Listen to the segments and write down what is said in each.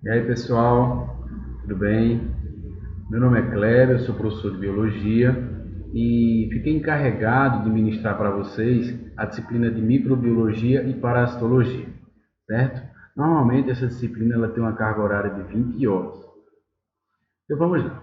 E aí, pessoal, tudo bem? Meu nome é Cléber, eu sou professor de biologia e fiquei encarregado de ministrar para vocês a disciplina de microbiologia e parasitologia, certo? Normalmente essa disciplina ela tem uma carga horária de 20 horas. Então vamos lá.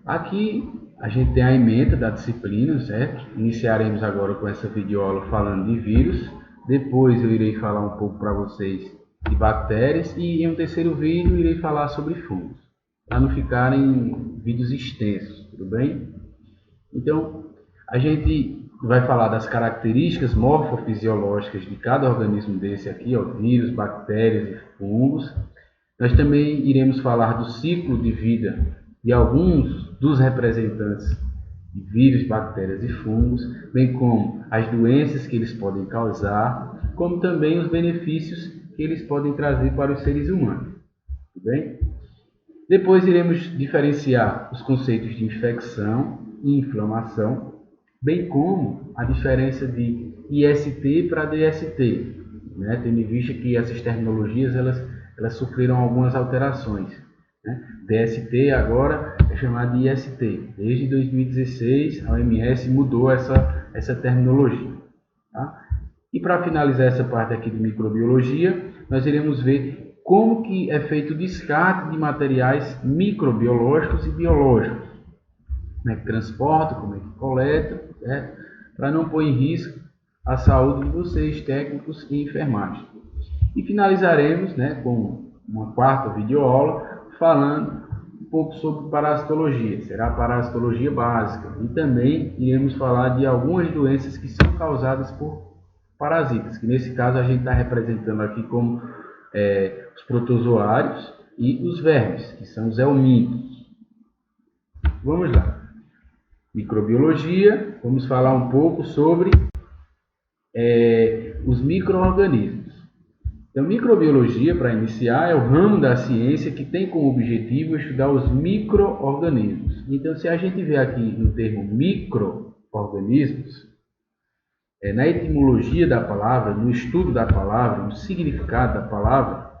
Aqui a gente tem a ementa da disciplina, certo? Iniciaremos agora com essa videoaula falando de vírus. Depois eu irei falar um pouco para vocês de bactérias e em um terceiro vídeo irei falar sobre fungos, para não ficarem vídeos extensos, tudo bem? Então, a gente vai falar das características morfofisiológicas de cada organismo desse aqui, ó, vírus, bactérias e fungos. Nós também iremos falar do ciclo de vida de alguns dos representantes de vírus, bactérias e fungos, bem como as doenças que eles podem causar, como também os benefícios que eles podem trazer para os seres humanos. Tudo bem? Depois iremos diferenciar os conceitos de infecção e inflamação, bem como a diferença de IST para DST, né? Tendo em vista que essas terminologias elas sofreram algumas alterações, né? DST agora é chamado de IST. Desde 2016 a OMS mudou essa terminologia. Tá? E para finalizar essa parte aqui de microbiologia, nós iremos ver como que é feito o descarte de materiais microbiológicos e biológicos. Como é que transporta, como é que coleta, certo? Para não pôr em risco a saúde de vocês, técnicos e enfermagem. E finalizaremos, né, com uma quarta videoaula falando um pouco sobre parasitologia. Será a parasitologia básica. E também iremos falar de algumas doenças que são causadas por parasitas, que nesse caso a gente está representando aqui como os protozoários e os vermes, que são os helmínticos. Vamos lá. Microbiologia, vamos falar um pouco sobre os micro-organismos. Então, microbiologia, para iniciar, é o ramo da ciência que tem como objetivo estudar os micro-organismos. Então, se a gente vê aqui no termo micro-organismos, na etimologia da palavra, no estudo da palavra, no significado da palavra,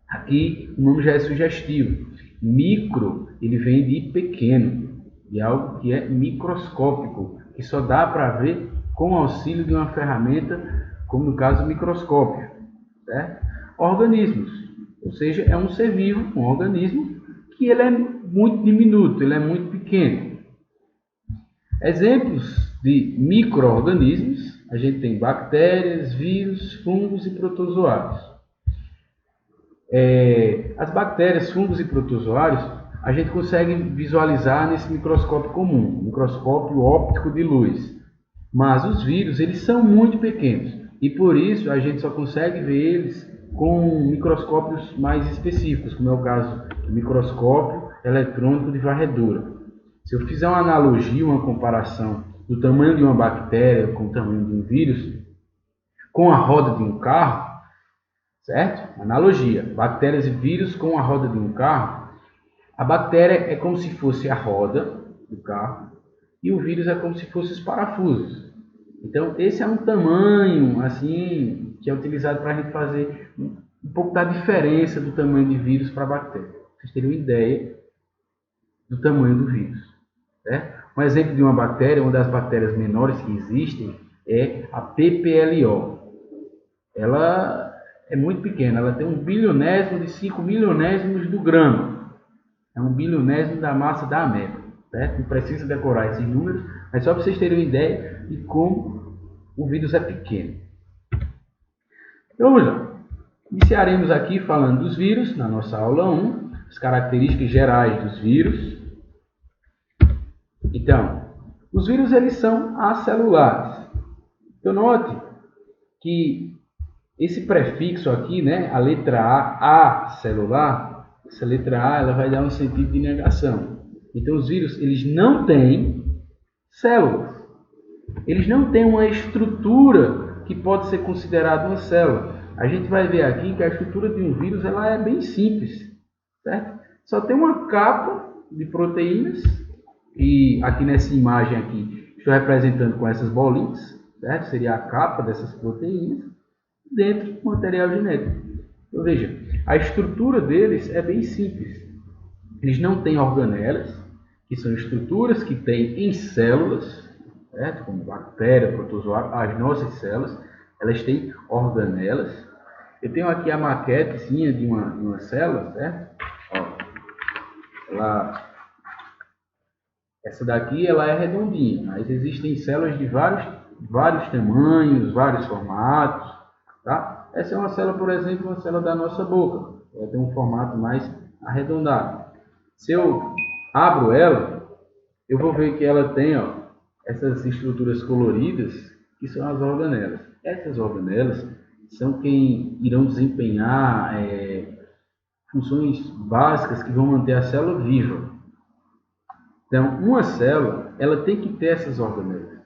aqui o nome já é sugestivo. Micro, ele vem de pequeno, de algo que é microscópico, que só dá para ver com o auxílio de uma ferramenta, como no caso o microscópio. Certo? Organismos, ou seja, é um ser vivo, um organismo, que ele é muito diminuto, ele é muito pequeno. Exemplos de micro-organismos, a gente tem bactérias, vírus, fungos e protozoários. As bactérias, fungos e protozoários, a gente consegue visualizar nesse microscópio comum, microscópio óptico de luz. Mas os vírus, eles são muito pequenos e por isso a gente só consegue ver eles com microscópios mais específicos, como é o caso do microscópio eletrônico de varredura. Se eu fizer uma analogia, uma comparação do tamanho de uma bactéria com o tamanho de um vírus, com a roda de um carro, certo? Analogia, bactérias e vírus com a roda de um carro, a bactéria é como se fosse a roda do carro e o vírus é como se fosse os parafusos. Então, esse é um tamanho assim que é utilizado para a gente fazer um pouco da diferença do tamanho de vírus para a bactéria. Vocês terem uma ideia do tamanho do vírus. Certo? Um exemplo de uma bactéria, uma das bactérias menores que existem, é a PPLO. Ela é muito pequena, ela tem 1/1000º de 5 milionésimos do grama. É 1/1000º da massa da ameba. Certo? Não precisa decorar esses números, mas só para vocês terem uma ideia de como o vírus é pequeno. Então, vamos lá. Iniciaremos aqui falando dos vírus, na nossa aula 1, as características gerais dos vírus. Então, os vírus eles são acelulares. Então, note que esse prefixo aqui, né, a letra A, acelular, essa letra A ela vai dar um sentido de negação. Então, os vírus eles não têm células. Eles não têm uma estrutura que pode ser considerada uma célula. A gente vai ver aqui que a estrutura de um vírus ela é bem simples, certo? só tem uma capa de proteínas, e aqui nessa imagem aqui, estou representando com essas bolinhas, certo? Seria a capa dessas proteínas, dentro do material genético. Então veja, a estrutura deles é bem simples. Eles não têm organelas, que são estruturas que tem em células, certo? Como bactéria, protozoário, as nossas células, elas têm organelas. Eu tenho aqui a maquetezinha de uma célula, certo? Ó, essa daqui ela é redondinha, mas existem células de vários tamanhos, vários formatos, tá? Essa é uma célula, por exemplo, uma célula da nossa boca. Ela tem um formato mais arredondado. Se eu abro ela, eu vou ver que ela tem, essas estruturas coloridas, que são as organelas. Essas organelas são quem irão desempenhar funções básicas que vão manter a célula viva. Então, uma célula, ela tem que ter essas organelas.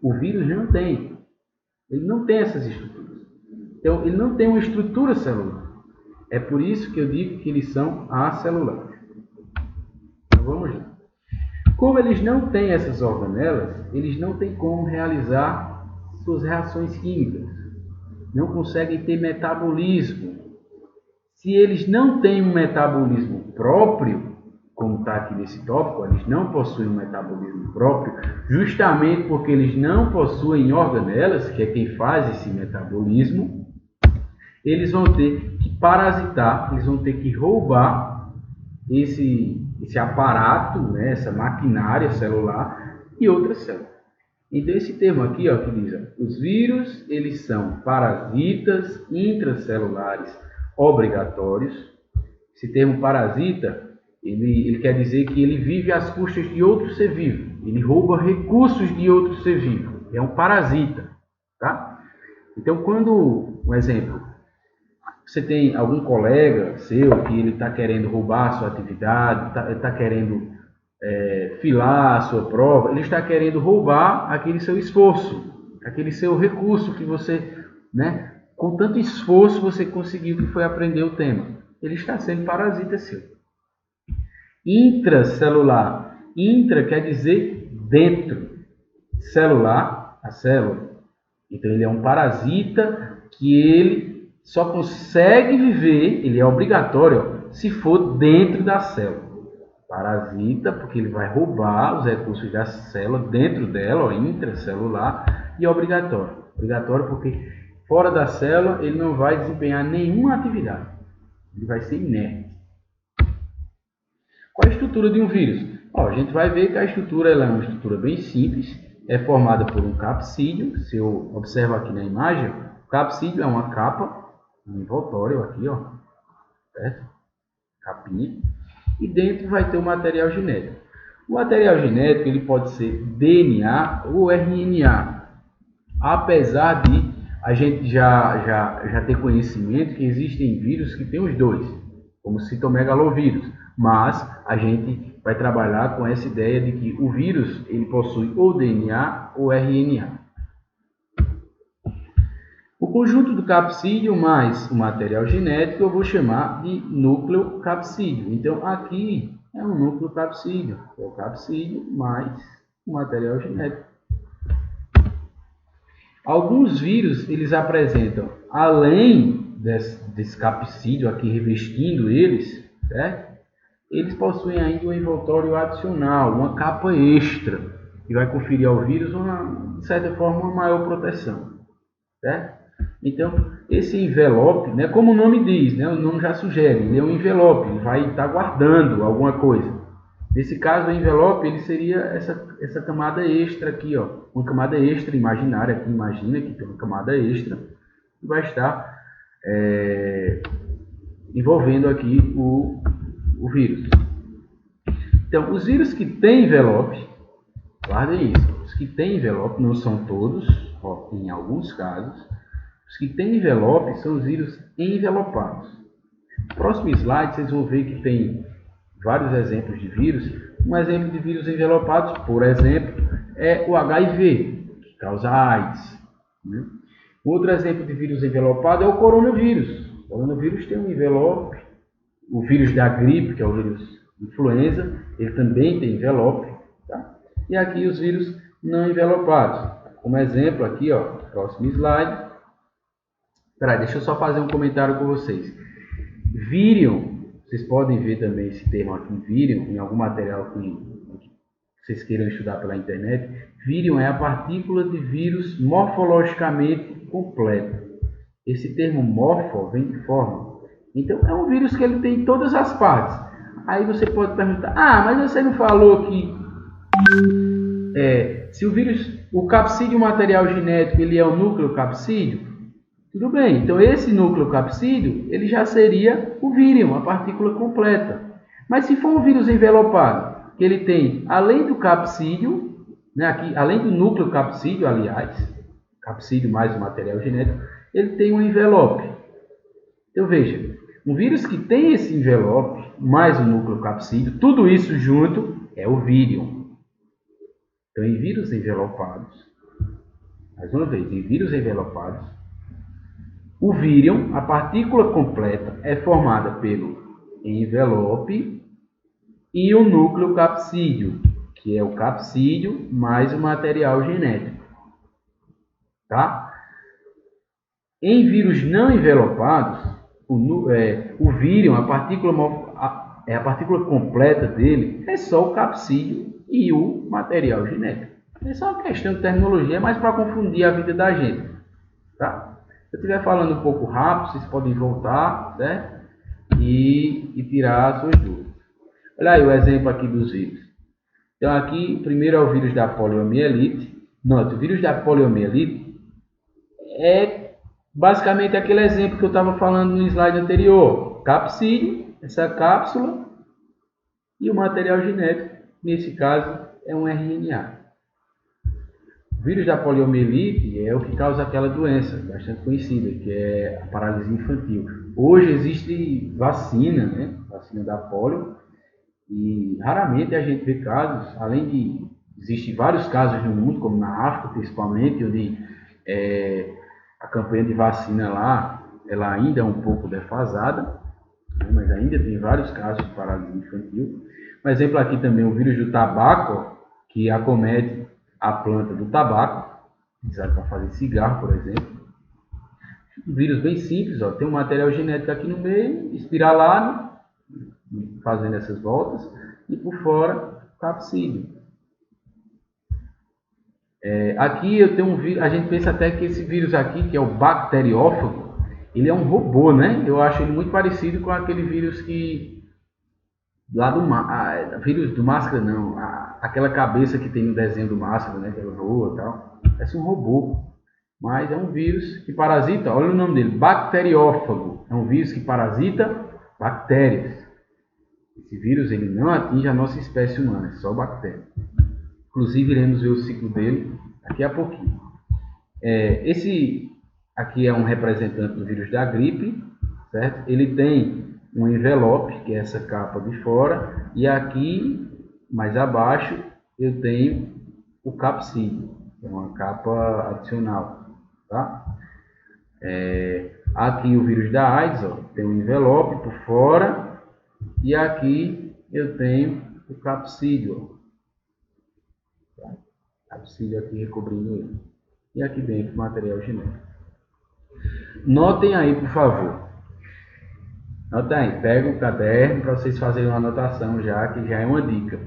O vírus não tem. Ele não tem essas estruturas. Então, ele não tem uma estrutura celular. É por isso que eu digo que eles são acelulares. Então, vamos lá. Como eles não têm essas organelas, eles não têm como realizar suas reações químicas. Não conseguem ter metabolismo. Se eles não têm um metabolismo próprio, como está aqui nesse tópico, eles não possuem um metabolismo próprio, justamente porque eles não possuem organelas, que é quem faz esse metabolismo, eles vão ter que parasitar, eles vão ter que roubar esse aparato, né, essa maquinária celular e outras células. Então esse termo aqui, que diz, os vírus, eles são parasitas intracelulares obrigatórios. Esse termo parasita, ele quer dizer que ele vive às custas de outro ser vivo. Ele rouba recursos de outro ser vivo. É um parasita, tá? Então, quando, um exemplo, você tem algum colega seu que ele está querendo roubar a sua atividade, está querendo filar a sua prova, ele está querendo roubar aquele seu esforço, aquele seu recurso que você, né, com tanto esforço você conseguiu, que foi aprender o tema. Ele está sendo parasita seu. Intracelular. Intra quer dizer dentro. Celular, a célula. Então ele é um parasita que ele só consegue viver, ele é obrigatório, se for dentro da célula. Parasita, porque ele vai roubar os recursos da célula dentro dela, intracelular, e é obrigatório. Obrigatório porque fora da célula ele não vai desempenhar nenhuma atividade. Ele vai ser inerte. Qual é a estrutura de um vírus? A gente vai ver que a estrutura ela é uma estrutura bem simples, é formada por um capsídeo. Se eu observo aqui na imagem, o capsídeo é uma capa, um envoltório aqui, certo? Capinha. E dentro vai ter o material genético. O material genético ele pode ser DNA ou RNA, apesar de a gente já ter conhecimento que existem vírus que têm os dois, como o citomegalovírus, mas a gente vai trabalhar com essa ideia de que o vírus ele possui ou DNA ou RNA. O conjunto do capsídeo mais o material genético eu vou chamar de núcleo capsídeo. Então aqui é um núcleo capsídeo, é o capsídeo mais o material genético. Alguns vírus eles apresentam, além desse capsídeo aqui revestindo eles, certo? Eles possuem ainda um envoltório adicional, uma capa extra, que vai conferir ao vírus de certa forma uma maior proteção, certo? Então, esse envelope, né, como o nome diz, né, o nome já sugere, ele é um envelope, ele vai estar guardando alguma coisa. Nesse caso, o envelope ele seria essa camada extra aqui, uma camada extra imaginária, aqui imagina que tem uma camada extra que vai estar envolvendo aqui o vírus. Então, os vírus que têm envelope, guardem isso, os que têm envelope, não são todos, em alguns casos, os que têm envelope são os vírus envelopados. No próximo slide, vocês vão ver que tem vários exemplos de vírus. Um exemplo de vírus envelopados, por exemplo, é o HIV, que causa AIDS. Né? Outro exemplo de vírus envelopado é o coronavírus. O coronavírus tem um envelope o vírus da gripe, que é o vírus influenza, ele também tem envelope. Tá? E aqui os vírus não envelopados. Como exemplo aqui, ó, próximo slide. Peraí, deixa eu só fazer um comentário com vocês. Virion, vocês podem ver também esse termo aqui, virion, em algum material que vocês queiram estudar pela internet. Virion é a partícula de vírus morfologicamente completa. Esse termo morfo vem de forma. Então, é um vírus que ele tem todas as partes. Aí você pode perguntar, mas você não falou que se o vírus, o capsídeo material genético, ele é o núcleo capsídeo? Tudo bem, então esse núcleo capsídeo, ele já seria o vírion, a partícula completa. Mas se for um vírus envelopado, que ele tem, além do capsídeo, né, aqui, além do núcleo capsídeo, aliás, capsídeo mais o material genético, ele tem um envelope. Então veja, um vírus que tem esse envelope, mais o núcleo capsídeo, tudo isso junto é o vírion. Então em vírus envelopados, mais uma vez, em vírus envelopados, o vírion, a partícula completa, é formada pelo envelope e o núcleo capsídeo, que é o capsídeo mais o material genético. Tá? Em vírus não envelopados, o vírion, a partícula completa dele, é só o capsídeo e o material genético. Essa é uma questão de terminologia, mas para confundir a vida da gente. Tá? Se eu estiver falando um pouco rápido, vocês podem voltar, certo? E tirar as suas dúvidas. Olha aí o exemplo aqui dos vírus. Então aqui, primeiro é o vírus da poliomielite. Note, o vírus da poliomielite é basicamente aquele exemplo que eu estava falando no slide anterior. Capsídeo, essa cápsula, e o material genético, nesse caso, é um RNA. O vírus da poliomielite é o que causa aquela doença bastante conhecida, que é a paralisia infantil. Hoje existe vacina, né? Vacina da polio, e raramente a gente vê casos, além de existem vários casos no mundo, como na África principalmente, onde a campanha de vacina lá, ela ainda é um pouco defasada, né? Mas ainda tem vários casos de paralisia infantil. Um exemplo aqui também, o vírus do tabaco, que acomete a planta do tabaco, utilizado para fazer cigarro, por exemplo. Um vírus bem simples, ó, tem um material genético aqui no meio, espiralado, fazendo essas voltas, e por fora, capsídeo. Aqui eu tenho um vírus, a gente pensa até que esse vírus aqui, que é o bacteriófago, ele é um robô, né? Eu acho ele muito parecido com aquele vírus que lá do vírus do Máscara, não, aquela cabeça que tem no desenho do Máscara, né, que ele voa e tal. Parece um robô, mas é um vírus que parasita, olha o nome dele, bacteriófago. É um vírus que parasita bactérias. Esse vírus ele não atinge a nossa espécie humana, é só bactéria. Inclusive iremos ver o ciclo dele daqui a pouquinho. Esse aqui é um representante do vírus da gripe, certo? Ele tem um envelope, que é essa capa de fora, e aqui, mais abaixo, eu tenho o capsídeo, que é uma capa adicional. Tá? Aqui o vírus da AIDS, ó, tem um envelope por fora, e aqui eu tenho o capsídeo. Tá? Capsídeo aqui recobrindo ele. E aqui dentro o material genético. Notem aí, por favor. Nota aí, pega o caderno para vocês fazerem uma anotação já, que já é uma dica.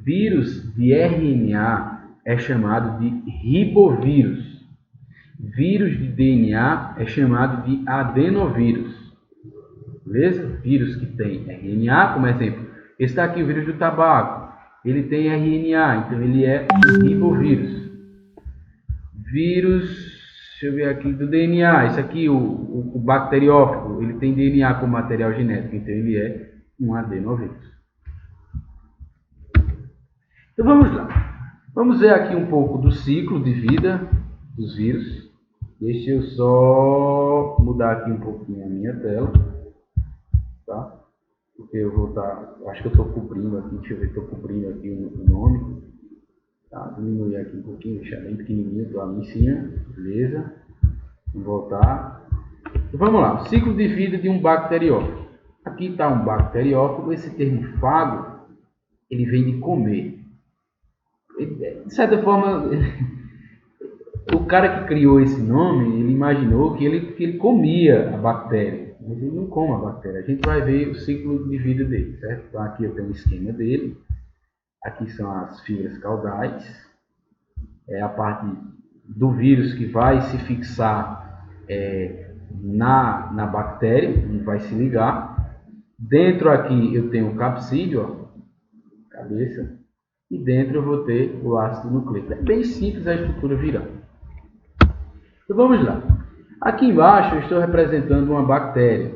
Vírus de RNA é chamado de ribovírus. Vírus de DNA é chamado de adenovírus. Beleza? Vírus que tem RNA, como exemplo, esse está aqui, o vírus do tabaco. Ele tem RNA, então ele é um ribovírus. Vírus... Deixa eu ver aqui do DNA. Esse aqui, o bacteriófago, ele tem DNA como material genético, então ele é um adenovírus. Então vamos lá. Vamos ver aqui um pouco do ciclo de vida dos vírus. Deixa eu só mudar aqui um pouquinho a minha tela. Tá? Porque eu vou estar... Acho que eu estou cobrindo aqui. Deixa eu ver, estou cobrindo aqui o nome. Tá, diminuir aqui um pouquinho, deixar bem pequenininho, estou ali em cima, beleza? Vamos voltar. Então, vamos lá, o ciclo de vida de um bacteriófago. Aqui está um bacteriófago. Esse termo fago, ele vem de comer. De certa forma, o cara que criou esse nome, ele imaginou que ele comia a bactéria. Mas ele não come a bactéria. A gente vai ver o ciclo de vida dele, certo? Então aqui eu tenho o esquema dele. Aqui são as fibras caudais. É a parte do vírus que vai se fixar na bactéria, onde vai se ligar. Dentro aqui eu tenho o capsídeo, ó, cabeça. E dentro eu vou ter o ácido nucleico. É bem simples a estrutura viral. Então vamos lá. Aqui embaixo eu estou representando uma bactéria.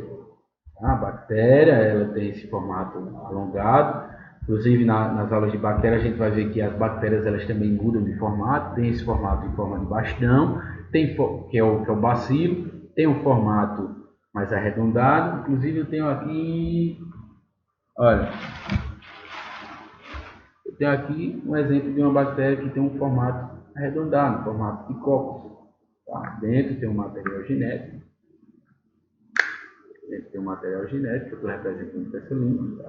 A bactéria ela tem esse formato alongado. Inclusive nas aulas de bactéria a gente vai ver que as bactérias elas também mudam de formato. Tem esse formato em forma de bastão, que é o bacilo. Tem um formato mais arredondado. Inclusive eu tenho aqui, olha, eu tenho aqui um exemplo de uma bactéria que tem um formato arredondado, um formato de copo. Tá? Dentro tem um material genético. Tem um material genético, eu estou representando essa linha.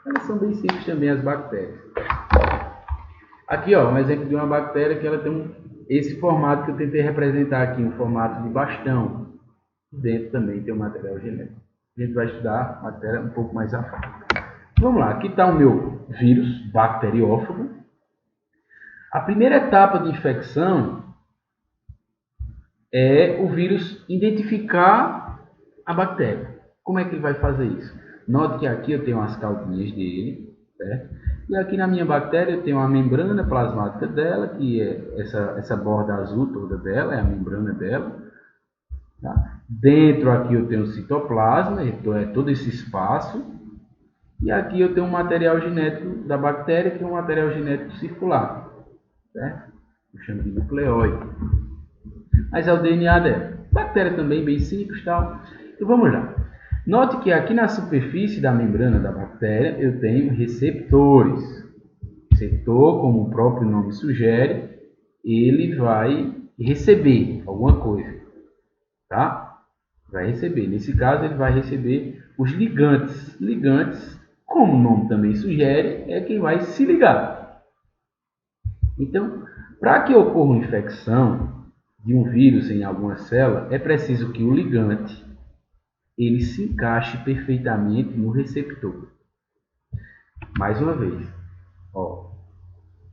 Elas são bem simples também, as bactérias. Aqui, ó, um exemplo de uma bactéria que ela tem esse formato que eu tentei representar aqui, um formato de bastão. Dentro também tem um material genético. A gente vai estudar a matéria um pouco mais a fundo. Vamos lá, aqui está o meu vírus bacteriófago. A primeira etapa de infecção é o vírus identificar a bactéria. Como é que ele vai fazer isso? Note que aqui eu tenho as caudinhas dele, certo? E aqui na minha bactéria eu tenho a membrana plasmática dela, que é essa borda azul toda dela, é a membrana dela. Tá? Dentro aqui eu tenho o citoplasma, então é todo esse espaço. E aqui eu tenho um material genético da bactéria, que é um material genético circular, certo? Eu chamo de nucleóide. Mas é o DNA dela. Bactéria também bem simples, tal. Então vamos lá. Note que aqui na superfície da membrana da bactéria eu tenho receptores. Receptor, como o próprio nome sugere, ele vai receber alguma coisa, tá? Vai receber. Nesse caso ele vai receber os ligantes. Ligantes, como o nome também sugere, é quem vai se ligar. Então, para que ocorra uma infecção de um vírus em alguma célula, é preciso que o ligante ele se encaixe perfeitamente no receptor. Mais uma vez, ó,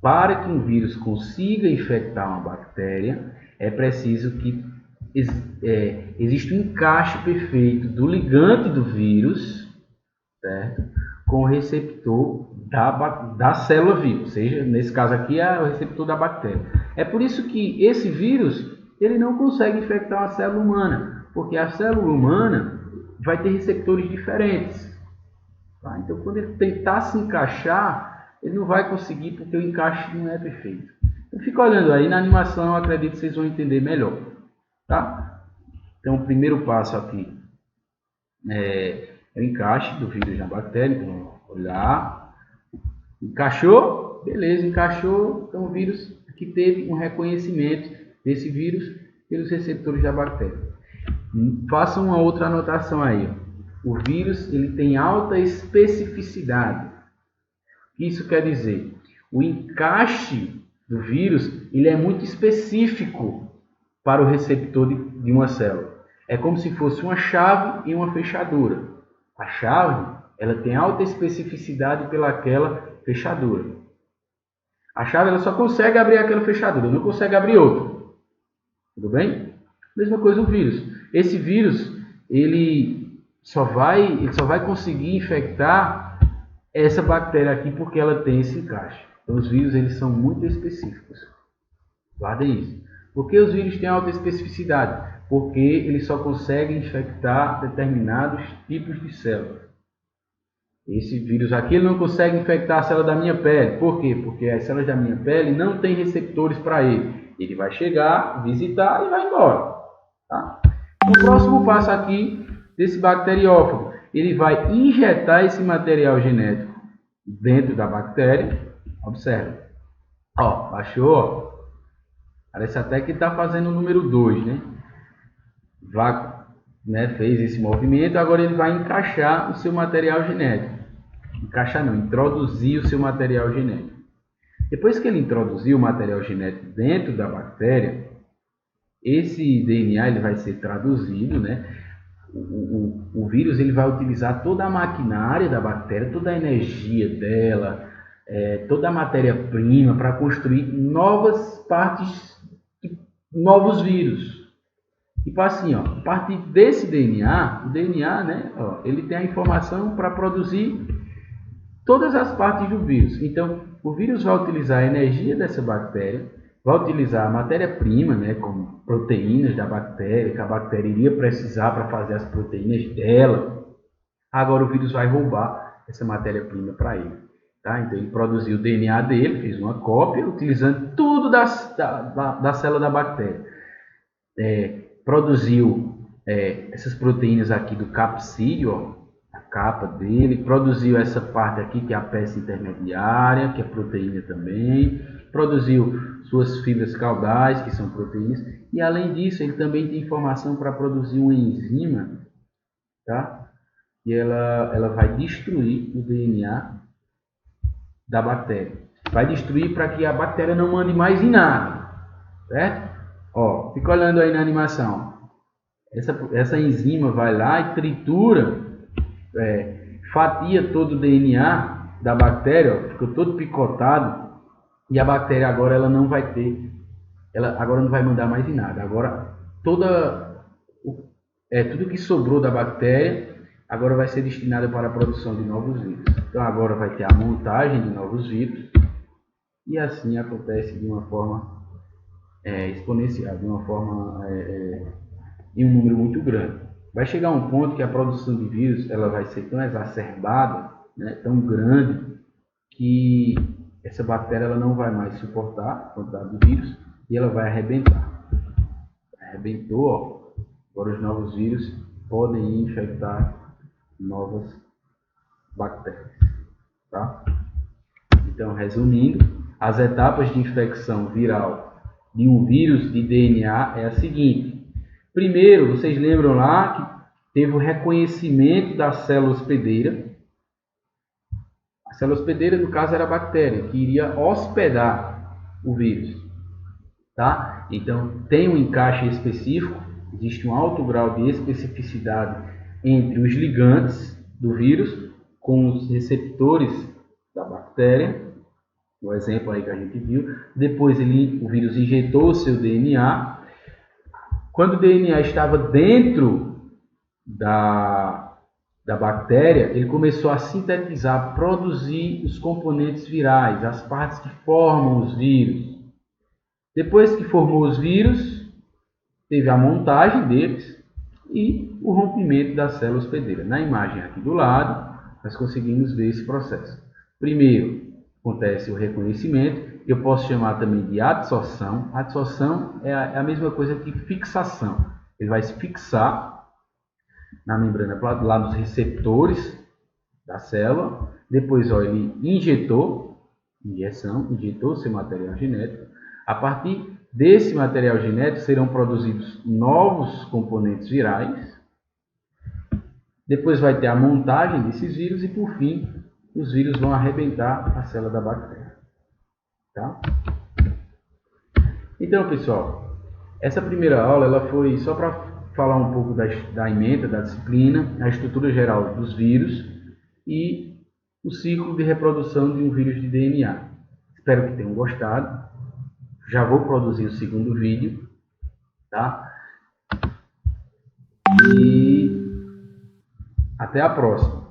para que um vírus consiga infectar uma bactéria, é preciso que exista um encaixe perfeito do ligante do vírus, certo? Com o receptor da célula vírus, ou seja, nesse caso aqui é o receptor da bactéria. É por isso que esse vírus ele não consegue infectar uma célula humana, porque a célula humana vai ter receptores diferentes. Tá? Então, quando ele tentar se encaixar, ele não vai conseguir porque o encaixe não é perfeito. Então, fica olhando aí, na animação eu acredito que vocês vão entender melhor. Tá? Então, o primeiro passo aqui é o encaixe do vírus na bactéria. Então, olhar, encaixou, beleza, encaixou. Então, o vírus aqui teve um reconhecimento desse vírus pelos receptores da bactéria. Faça uma outra anotação aí. O vírus ele tem alta especificidade. O que isso quer dizer? O encaixe do vírus ele é muito específico para o receptor de uma célula. É como se fosse uma chave e uma fechadura. A chave ela tem alta especificidade pelaquela fechadura. A chave ela só consegue abrir aquela fechadura, não consegue abrir outra. Tudo bem? Mesma coisa o vírus. Esse vírus ele só vai conseguir infectar essa bactéria aqui porque ela tem esse encaixe. Então os vírus eles são muito específicos. Guardem isso. Por que os vírus têm alta especificidade? Porque eles só conseguem infectar determinados tipos de células. Esse vírus aqui ele não consegue infectar a célula da minha pele. Por quê? Porque as células da minha pele não têm receptores para ele. Ele vai chegar, visitar e vai embora. Tá? O próximo passo aqui desse bacteriófago, ele vai injetar esse material genético dentro da bactéria. Observe. Ó, baixou. Ó. Parece até que está fazendo o número 2, né? né, fez esse movimento, agora ele vai encaixar o seu material genético. Encaixar não, introduzir o seu material genético. Depois que ele introduziu o material genético dentro da bactéria, esse DNA ele vai ser traduzido, né? O vírus ele vai utilizar toda a maquinária da bactéria, toda a energia dela, toda a matéria-prima para construir novas partes, novos vírus. Tipo assim, ó, a partir desse DNA, o DNA, né, ó, ele tem a informação para produzir todas as partes do vírus. Então, o vírus vai utilizar a energia dessa bactéria, vai utilizar a matéria-prima, né, como proteínas da bactéria, que a bactéria iria precisar para fazer as proteínas dela. Agora o vírus vai roubar essa matéria-prima para ele. Tá? Então, ele produziu o DNA dele, fez uma cópia, utilizando tudo da célula da bactéria. Produziu essas proteínas aqui do capsídeo, ó, a capa dele, produziu essa parte aqui que é a peça intermediária, que é proteína também, produziu suas fibras caudais, que são proteínas, e além disso ele também tem informação para produzir uma enzima, tá? E ela vai destruir o DNA da bactéria. Vai destruir para que a bactéria não mande mais em nada, certo? Ó, fica olhando aí na animação. Essa enzima vai lá e tritura, fatia todo o DNA da bactéria, ó, fica todo picotado, e a bactéria agora ela não vai ter, ela agora não vai mandar mais em nada. Agora tudo que sobrou da bactéria agora vai ser destinado para a produção de novos vírus. Então agora vai ter a montagem de novos vírus, e assim acontece de uma forma exponencial, de uma forma em um número muito grande. Vai chegar um ponto que a produção de vírus ela vai ser tão exacerbada, né, tão grande, que essa bactéria ela não vai mais suportar a quantidade de vírus e ela vai arrebentar. Arrebentou, ó. Agora os novos vírus podem infectar novas bactérias. Tá? Então, resumindo, as etapas de infecção viral de um vírus de DNA é a seguinte. Primeiro, vocês lembram lá que teve o reconhecimento da célula hospedeira. A célula hospedeira, no caso, era a bactéria, que iria hospedar o vírus. Tá? Então, tem um encaixe específico, existe um alto grau de especificidade entre os ligantes do vírus com os receptores da bactéria, o exemplo aí que a gente viu. Depois o vírus injetou o seu DNA. Quando o DNA estava dentro da bactéria, ele começou a sintetizar, produzir os componentes virais, as partes que formam os vírus. Depois que formou os vírus, teve a montagem deles e o rompimento da célula hospedeira. Na imagem aqui do lado, nós conseguimos ver esse processo. Primeiro, acontece o reconhecimento, eu posso chamar também de adsorção. Adsorção é a mesma coisa que fixação. Ele vai se fixar na membrana lá dos receptores da célula. Depois, ó, ele injetou seu material genético. A partir desse material genético serão produzidos novos componentes virais. Depois vai ter a montagem desses vírus e, por fim, os vírus vão arrebentar a célula da bactéria. Tá? Então, pessoal, essa primeira aula ela foi só para falar um pouco da ementa, da disciplina, a estrutura geral dos vírus e o ciclo de reprodução de um vírus de DNA. Espero que tenham gostado. Já vou produzir o segundo vídeo, tá? E até a próxima.